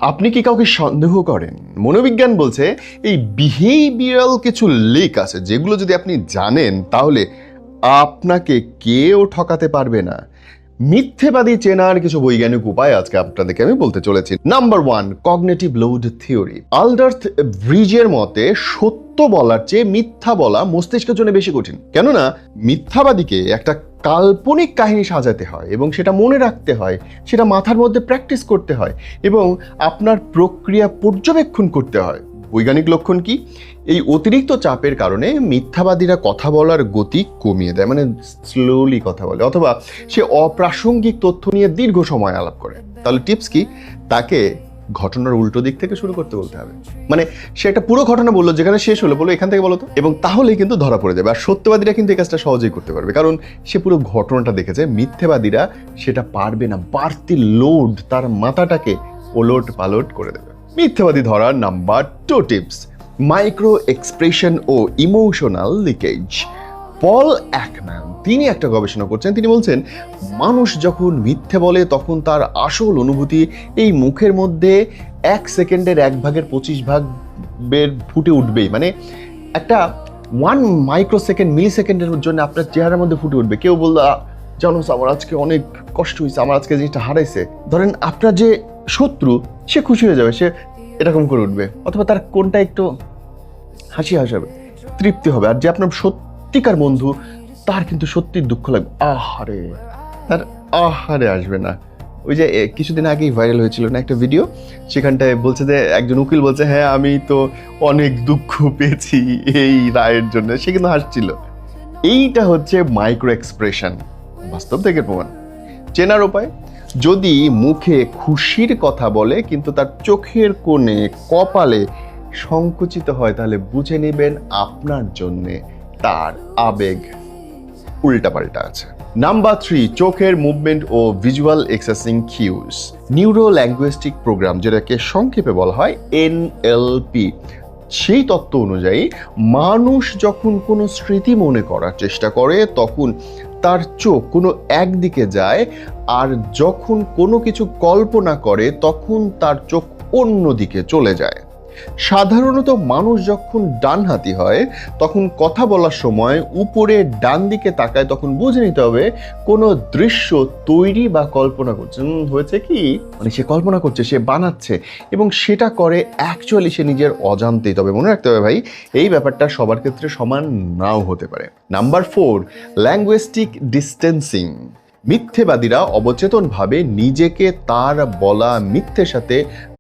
আপনি কি কাউকে সন্দেহ করেন? মনোবিজ্ঞান বলছে এই বিহেভিয়ারাল কিছু লিক আছে যেগুলো যদি আপনি জানেন তাহলে আপনাকে কেউ ঠকাতে পারবে না। মিথ্যেবাদী চেনার কিছু বৈজ্ঞানিক উপায় আজকে আপনাদেরকে আমি বলতে চলেছি। Number 1, cognitive load theory. Aldert ব্রিজের মতে সত্য বলার চেয়ে মিথ্যা বলা মস্তিষ্কের জন্য বেশি কঠিন। কেননা মিথ্যাবাদীকে একটা কাল্পনিক কাহিনী সাজাতে হয় এবং সেটা মনে রাখতে হয়, সেটা মাথার মধ্যে প্র্যাকটিস করতে হয় এবং আপনার প্রক্রিয়া পর্যবেক্ষণ করতে হয়। বৈজ্ঞানিক লক্ষণ কি? এই অতিরিক্ত চাপের কারণে মিথ্যাবাদীরা কথা বলার গতি কমিয়ে দেয়, মানে স্লোলি কথা বলে, অথবা সে অপ্রাসঙ্গিক তথ্য নিয়ে দীর্ঘ সময় আলাপ করে। তাহলে টিপস কি? তাকে ঘটনার উল্টো দিক থেকে শুরু করতে বলতে হবে। মানে সে একটা পুরো ঘটনা বললো, যেখানে শেষ হলো বলো এখান থেকে বলো তো, এবং তাহলেই কিন্তু ধরা পড়ে যাবে। আর সত্যবাদীরা কিন্তু এই কাজটা সহজেই করতে পারবে, কারণ সে পুরো ঘটনাটা দেখেছে। মিথ্যেবাদীরা সেটা পারবে না, বাড়তি লোড তার মাথাটাকে ওলট পালট করে দেবে। মিথ্যাবাদী ধরার নাম্বার 2 টিপস, মাইক্রো এক্সপ্রেশন ও ইমোশনাল লিকেজ। পল একম্যান তিনি একটা গবেষণা করছেন। তিনি বলছেন মানুষ যখন মিথ্যে বলে তখন তার আসল অনুভূতি এই মুখের মধ্যে 1 সেকেন্ডের 1/25 ফুটে উঠবেই। মানে একটা 1 মাইক্রোসেকেন্ড মিলি সেকেন্ডের জন্য আপনার চেহারার মধ্যে ফুটে উঠবে। কেউ বললো জানো আমার আজকে অনেক কষ্ট হয়েছে, আমার আজকে জিনিসটা হারাইছে। ধরেন আপনার যে শত্রু সে খুশি হয়ে যাবে, সে এরকম করে উঠবে, অথবা তার কোনটা একটু হাসি হাসাবে, তৃপ্তি হবে। আর যে আপনার সত্যিকার বন্ধু তার কিন্তু সত্যি দুঃখ লাগবে, তার আহারে আসবে না। ওই যে কিছুদিন আগেই ভাইরাল হয়েছিল না একটা ভিডিও, সেখানটায় বলছে যে একজন উকিল বলছে হ্যাঁ আমি তো অনেক দুঃখ পেয়েছি এই রায়ের জন্য, সে কিন্তু হাসছিল। এইটা হচ্ছে মাইক্রো এক্সপ্রেশন, বাস্তব থেকে প্রমাণ। চেনার উপায়, যদি মুখে খুশির কথা বলে কিন্তু তার চোখের কোণে কপালে সংকুচিত হয় তাহলে বুঝে নেবেন আপনার জন্যে তার আবেগ উল্টাপাল্টা আছে। নাম্বার 3, চোখের মুভমেন্ট ও ভিজুয়াল এক্সেসিং কিউজ। নিউরো ল্যাঙ্গুয়েস্টিক প্রোগ্রাম, যেটাকে সংক্ষেপে বলা হয় NLP, সেই তত্ত্ব অনুযায়ী মানুষ যখন কোনো স্মৃতি মনে করার চেষ্টা করে তখন তার চোখ কোনো একদিকে যায়, আর যখন কোনো কিছু কল্পনা করে তখন তার চোখ অন্যদিকে চলে যায়। সাধারণত মানুষ যখন ডানহাতি হয় তখন কথা বলার সময় উপরে ডান দিকে তাকায়, তখন বুঝে নিতে হবে কোনো দৃশ্য তৈরি বা কল্পনা করছে। হয়েছে কি, মানে সে কল্পনা করছে, সে বানাচ্ছে, এবং সেটা করে অ্যাকচুয়ালি সে নিজের অজান্তেই। তবে মনে রাখতে হবে ভাই, এই ব্যাপারটা সবার ক্ষেত্রে সমান নাও হতে পারে। Number 4, linguistic distancing. মিথ্যেবাদীরা অবচেতনভাবে নিজেকে তার বলা মিথ্যের সাথে